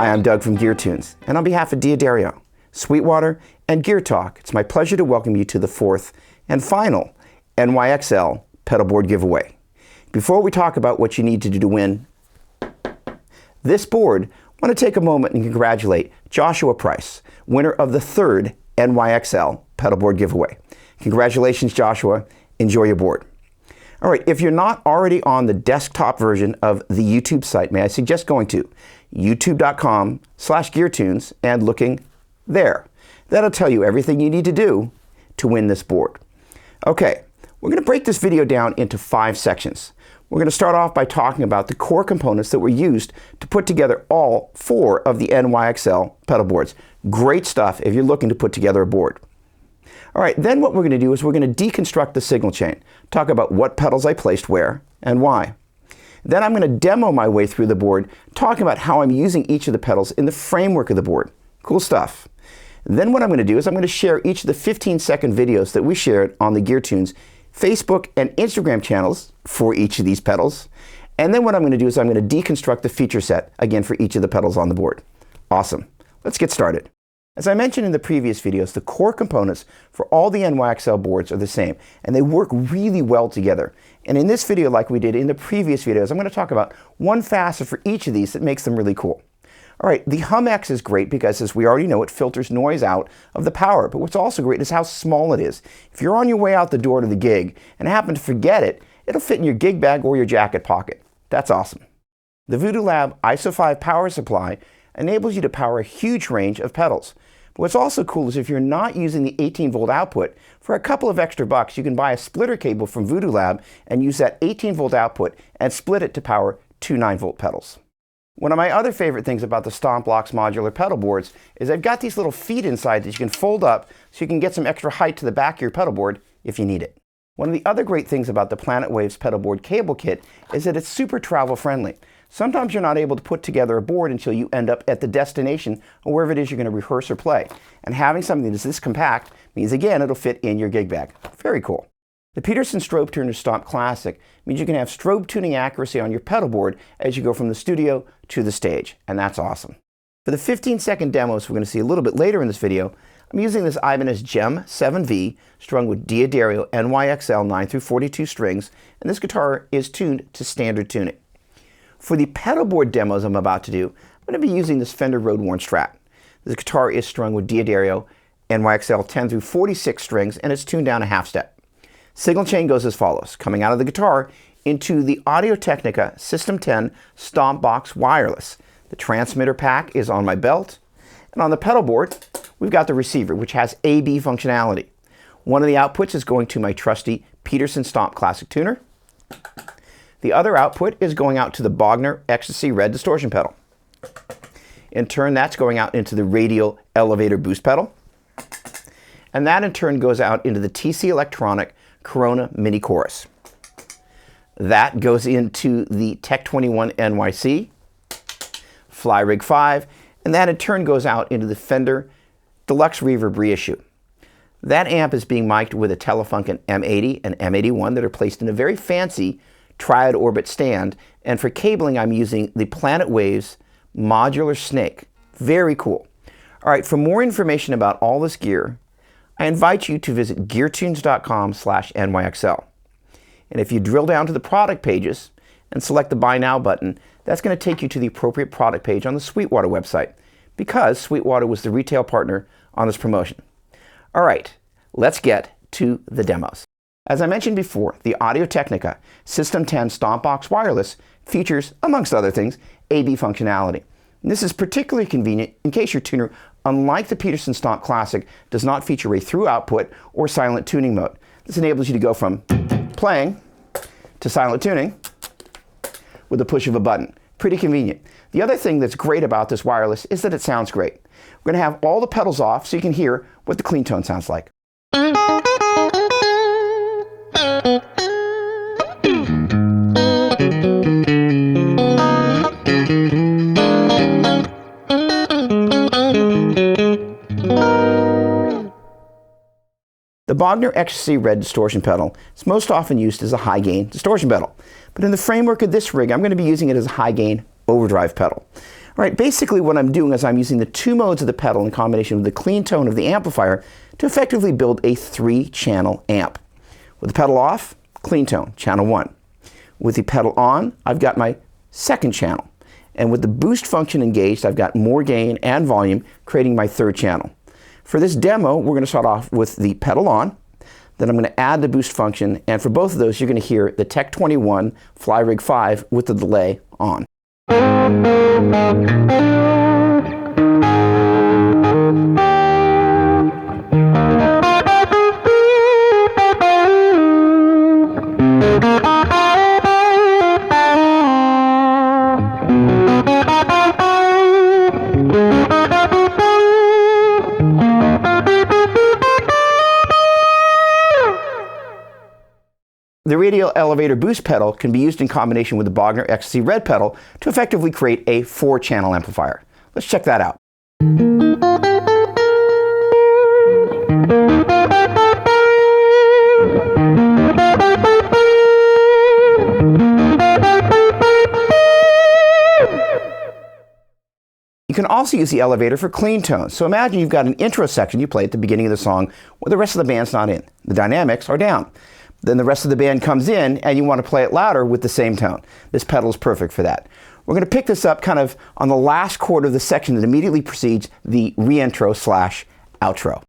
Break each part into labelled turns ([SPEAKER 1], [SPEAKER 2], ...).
[SPEAKER 1] Hi, I'm Doug from GearTunes, and on behalf of D'Addario, Sweetwater, and GearTalk, it's my pleasure to welcome you to the fourth and final NYXL pedalboard giveaway. Before we talk about what you need to do to win this board, I want to take a moment and congratulate Joshua Price, winner of the third NYXL pedalboard giveaway. Congratulations, Joshua. Enjoy your board. All right, if you're not already on the desktop version of the YouTube site, may I suggest going to youtube.com/GearTunes and looking there. That'll tell you everything you need to do to win this board. Okay, we're going to break this video down into 5 sections. We're going to start off by talking about the core components that were used to put together all 4 of the NYXL pedal boards. Great stuff if you're looking to put together a board. All right, then what we're going to do is we're going to deconstruct the signal chain, talk about what pedals I placed where and why. Then I'm going to demo my way through the board, talking about how I'm using each of the pedals in the framework of the board. Cool stuff. Then what I'm going to do is I'm going to share each of the 15-second videos that we shared on the GearTunes Facebook and Instagram channels for each of these pedals. And then what I'm going to do is I'm going to deconstruct the feature set, again, for each of the pedals on the board. Awesome. Let's get started. As I mentioned in the previous videos, the core components for all the NYXL boards are the same, and they work really well together. And in this video, like we did in the previous videos, I'm going to talk about one facet for each of these that makes them really cool. All right, the hum-X is great because, as we already know, it filters noise out of the power. But what's also great is how small it is. If you're on your way out the door to the gig and happen to forget it, it'll fit in your gig bag or your jacket pocket. That's awesome. The Voodoo Lab ISO 5 power supply enables you to power a huge range of pedals. But what's also cool is if you're not using the 18-volt output, for a couple of extra bucks, you can buy a splitter cable from Voodoo Lab and use that 18-volt output and split it to power 2 9-volt pedals. One of my other favorite things about the STOMPBOX modular pedal boards is they've got these little feet inside that you can fold up so you can get some extra height to the back of your pedal board if you need it. One of the other great things about the Planet Waves pedal board cable kit is that it's super travel friendly. Sometimes you're not able to put together a board until you end up at the destination or wherever it is you're going to rehearse or play. And having something that's this compact means, again, it'll fit in your gig bag. Very cool. The Peterson Strobe Tuner Stomp Classic means you can have strobe tuning accuracy on your pedal board as you go from the studio to the stage, and that's awesome. For the 15-second demos we're going to see a little bit later in this video, I'm using this Ibanez Gem 7V strung with D'Addario NYXL 9-42 strings, and this guitar is tuned to standard tuning. For the pedal board demos I'm about to do, I'm going to be using this Fender Road-Worn Strat. This guitar is strung with D'Addario NYXL 10-46 strings, and it's tuned down a half step. Signal chain goes as follows, coming out of the guitar into the AUDIO-TECHNICA System 10 STOMPBOX wireless. The transmitter pack is on my belt, and on the pedal board, we've got the receiver, which has AB functionality. One of the outputs is going to my trusty Peterson Stomp Classic tuner. The other output is going out to the BOGNER Ecstasy Red distortion pedal. In turn, that's going out into the RADIAL elevator boost pedal. And that in turn goes out into the TC Electronic Corona Mini Chorus. That goes into the Tech 21 NYC, Fly Rig 5, and that in turn goes out into the Fender Deluxe Reverb reissue. That amp is being mic'd with a Telefunken M80 and M81 that are placed in a very fancy triad orbit stand, and for cabling I'm using the Planet Waves modular snake. Very cool. All right, for more information about all this gear, I invite you to visit geartunes.com/NYXL. And if you drill down to the product pages and select the Buy Now button, that's going to take you to the appropriate product page on the Sweetwater website, because Sweetwater was the retail partner on this promotion. All right, let's get to the demos. As I mentioned before, the AUDIO-TECHNICA System 10 STOMPBOX wireless features, amongst other things, AB functionality. And this is particularly convenient in case your tuner, unlike the Peterson Stomp Classic, does not feature a through output or silent tuning mode. This enables you to go from playing to silent tuning with the push of a button. Pretty convenient. The other thing that's great about this wireless is that it sounds great. We're going to have all the pedals off so you can hear what the clean tone sounds like. The BOGNER Ecstasy Red distortion pedal is most often used as a high-gain distortion pedal, but in the framework of this rig, I'm going to be using it as a high-gain overdrive pedal. All right, basically what I'm doing is I'm using the two modes of the pedal in combination with the clean tone of the amplifier to effectively build a 3-channel amp. With the pedal off, clean tone, channel 1. With the pedal on, I've got my second channel. And with the boost function engaged, I've got more gain and volume, creating my third channel. For this demo, we're going to start off with the pedal on, then I'm going to add the boost function, and for both of those, you're going to hear the Tech 21 Fly Rig 5 with the delay on. The radial elevator boost pedal can be used in combination with the BOGNER Ecstasy Red pedal to effectively create a 4-channel amplifier. Let's check that out. You can also use the elevator for clean tones. So imagine you've got an intro section you play at the beginning of the song where the rest of the band's not in. The dynamics are down. Then the rest of the band comes in and you want to play it louder with the same tone. This pedal is perfect for that. We're going to pick this up kind of on the last chord of the section that immediately precedes the re-intro / outro.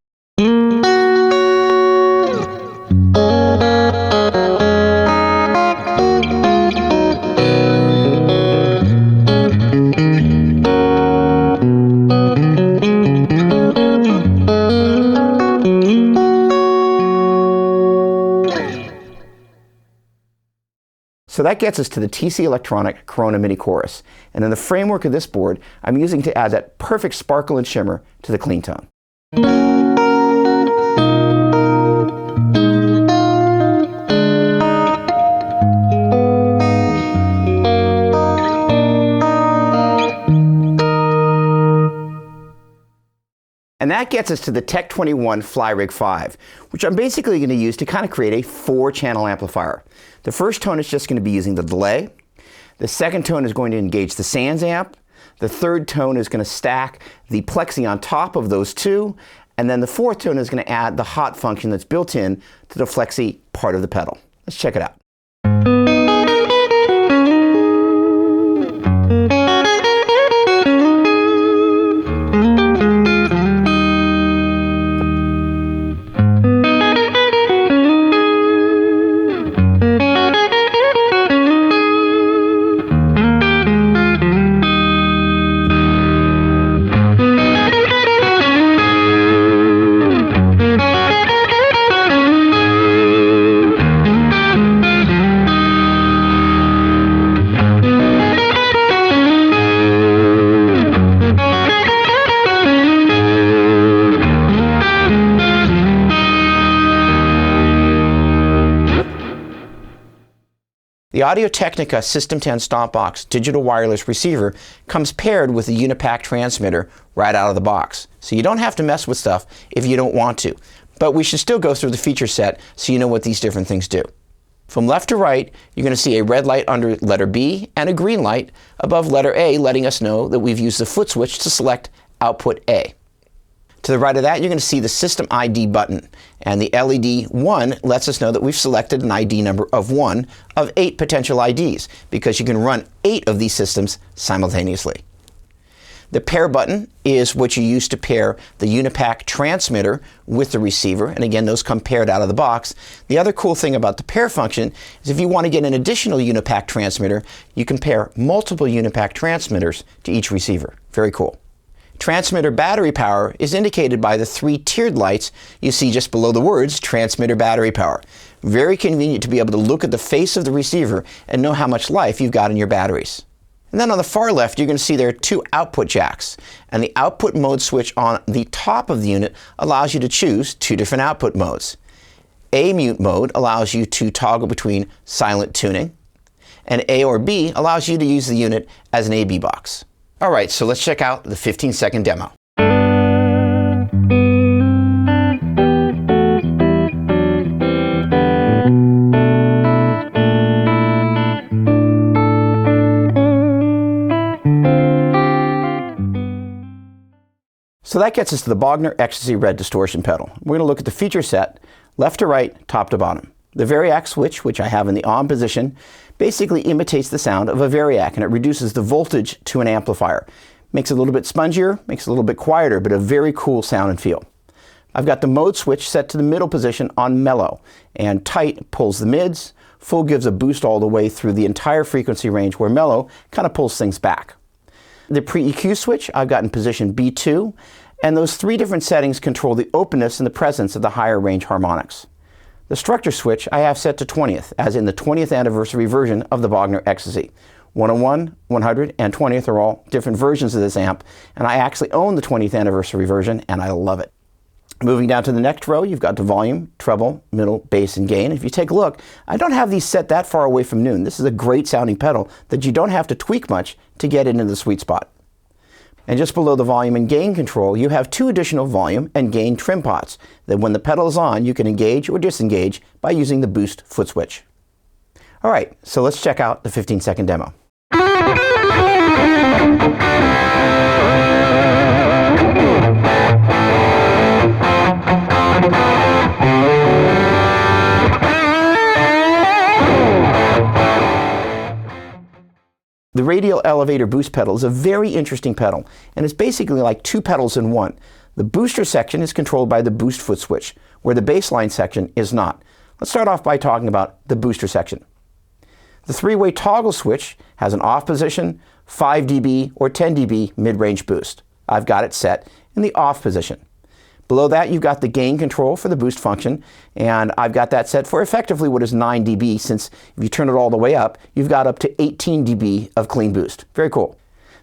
[SPEAKER 1] So that gets us to the TC Electronic Corona Mini Chorus. And in the framework of this board, I'm using to add that perfect sparkle and shimmer to the clean tone. And that gets us to the Tech 21 Fly Rig 5, which I'm basically going to use to kind of create a 4-channel amplifier. The first tone is just going to be using the delay. The second tone is going to engage the Sans amp. The third tone is going to stack the plexi on top of those two. And then the fourth tone is going to add the hot function that's built in to the flexi part of the pedal. Let's check it out. The AUDIO-TECHNICA System 10 STOMPBOX digital wireless receiver comes paired with a Unipack transmitter right out of the box. So you don't have to mess with stuff if you don't want to. But we should still go through the feature set so you know what these different things do. From left to right, you're going to see a red light under letter B and a green light above letter A, letting us know that we've used the foot switch to select output A. To the right of that, you're going to see the System ID button, and the LED 1 lets us know that we've selected an ID number of 1 of 8 potential IDs, because you can run 8 of these systems simultaneously. The pair button is what you use to pair the Unipack transmitter with the receiver, and again, those come paired out of the box. The other cool thing about the pair function is if you want to get an additional Unipack transmitter, you can pair multiple Unipack transmitters to each receiver. Very cool. Transmitter battery power is indicated by the 3 tiered lights you see just below the words transmitter battery power. Very convenient to be able to look at the face of the receiver and know how much life you've got in your batteries. And then on the far left, you're going to see there are 2 output jacks, and the output mode switch on the top of the unit allows you to choose 2 different output modes. A mute mode allows you to toggle between silent tuning, and A or B allows you to use the unit as an AB box. All right, so let's check out the 15-second demo. So that gets us to the BOGNER Ecstasy Red distortion pedal. We're going to look at the feature set, left to right, top to bottom. The variac switch, which I have in the on position, basically imitates the sound of a variac, and it reduces the voltage to an amplifier. Makes it a little bit spongier, makes it a little bit quieter, but a very cool sound and feel. I've got the mode switch set to the middle position on mellow, and tight pulls the mids, full gives a boost all the way through the entire frequency range, where mellow kind of pulls things back. The pre-EQ switch I've got in position B2, and those three different settings control the openness and the presence of the higher range harmonics. The structure switch I have set to 20th, as in the 20th anniversary version of the BOGNER Ecstasy. 101, 100, and 20th are all different versions of this amp, and I actually own the 20th anniversary version, and I love it. Moving down to the next row, you've got the volume, treble, middle, bass, and gain. If you take a look, I don't have these set that far away from noon. This is a great sounding pedal that you don't have to tweak much to get it into the sweet spot. And just below the volume and gain control, you have two additional volume and gain trim pots that when the pedal is on, you can engage or disengage by using the boost foot switch. All right, so let's check out the 15-second demo. The radial elevator boost pedal is a very interesting pedal, and it's basically like two pedals in one. The booster section is controlled by the boost foot switch, where the bassline section is not. Let's start off by talking about the booster section. The three-way toggle switch has an off position, 5 dB or 10 dB mid-range boost. I've got it set in the off position. Below that, you've got the gain control for the boost function, and I've got that set for effectively what is 9 dB, since if you turn it all the way up, you've got up to 18 dB of clean boost. Very cool.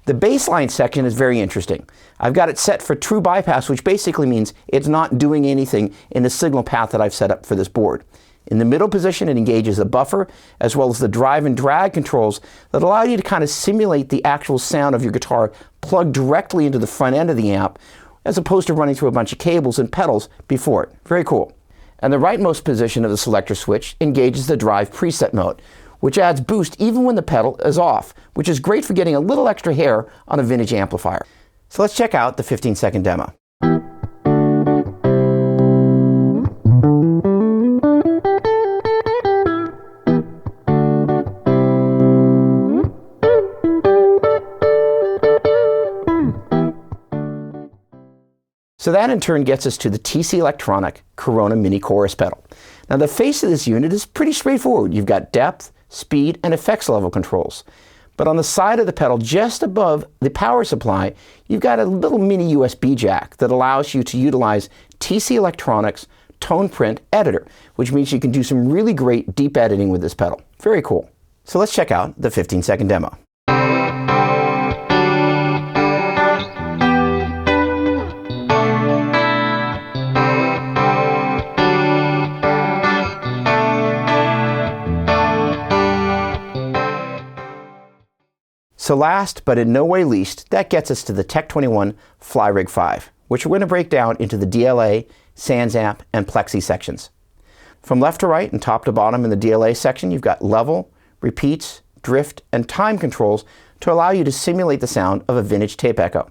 [SPEAKER 1] The bassline section is very interesting. I've got it set for true bypass, which basically means it's not doing anything in the signal path that I've set up for this board. In the middle position, it engages a buffer, as well as the drive and drag controls that allow you to kind of simulate the actual sound of your guitar plugged directly into the front end of the amp, as opposed to running through a bunch of cables and pedals before it. Very cool. And the rightmost position of the selector switch engages the drive preset mode, which adds boost even when the pedal is off, which is great for getting a little extra hair on a vintage amplifier. So let's check out the 15-second demo. So that in turn gets us to the TC Electronic Corona Mini Chorus pedal. Now the face of this unit is pretty straightforward. You've got depth, speed, and effects level controls. But on the side of the pedal, just above the power supply, you've got a little mini USB jack that allows you to utilize TC Electronics Tone Print Editor, which means you can do some really great deep editing with this pedal. Very cool. So let's check out the 15-second demo. So last, but in no way least, that gets us to the Tech 21 Flyrig 5, which we're going to break down into the DLA, SansAmp, and Plexi sections. From left to right and top to bottom in the DLA section, you've got level, repeats, drift, and time controls to allow you to simulate the sound of a vintage tape echo.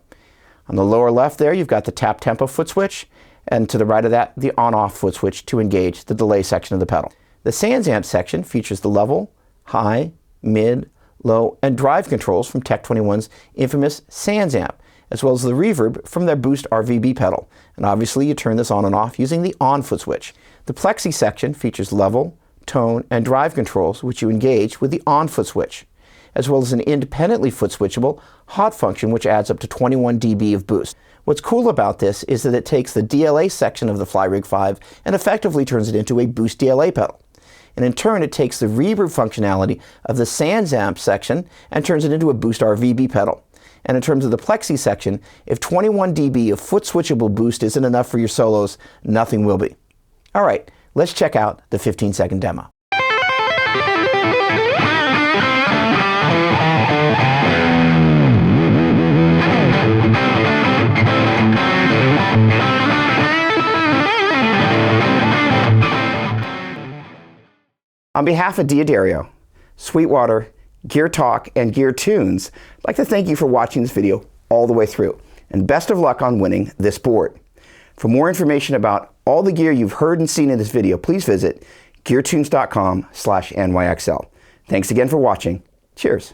[SPEAKER 1] On the lower left there, you've got the tap tempo foot switch, and to the right of that, the on-off foot switch to engage the delay section of the pedal. The SansAmp section features the level, high, mid, low, and drive controls from Tech 21's infamous SansAmp, as well as the reverb from their Boost RVB pedal. And obviously you turn this on and off using the on foot switch. The Plexi section features level, tone, and drive controls, which you engage with the on foot switch, as well as an independently foot switchable hot function, which adds up to 21 dB of boost. What's cool about this is that it takes the DLA section of the Flyrig 5 and effectively turns it into a Boost DLA pedal. And in turn, it takes the reverb functionality of the SansAmp section and turns it into a Boost RVB pedal. And in terms of the Plexi section, if 21 dB of foot switchable boost isn't enough for your solos, nothing will be. All right, let's check out the 15-second demo. On behalf of D'Addario, Sweetwater, GearTalk, and GearTunes, I'd like to thank you for watching this video all the way through. and best of luck on winning this board. For more information about all the gear you've heard and seen in this video, please visit GearTunes.com/NYXL. Thanks again for watching. Cheers.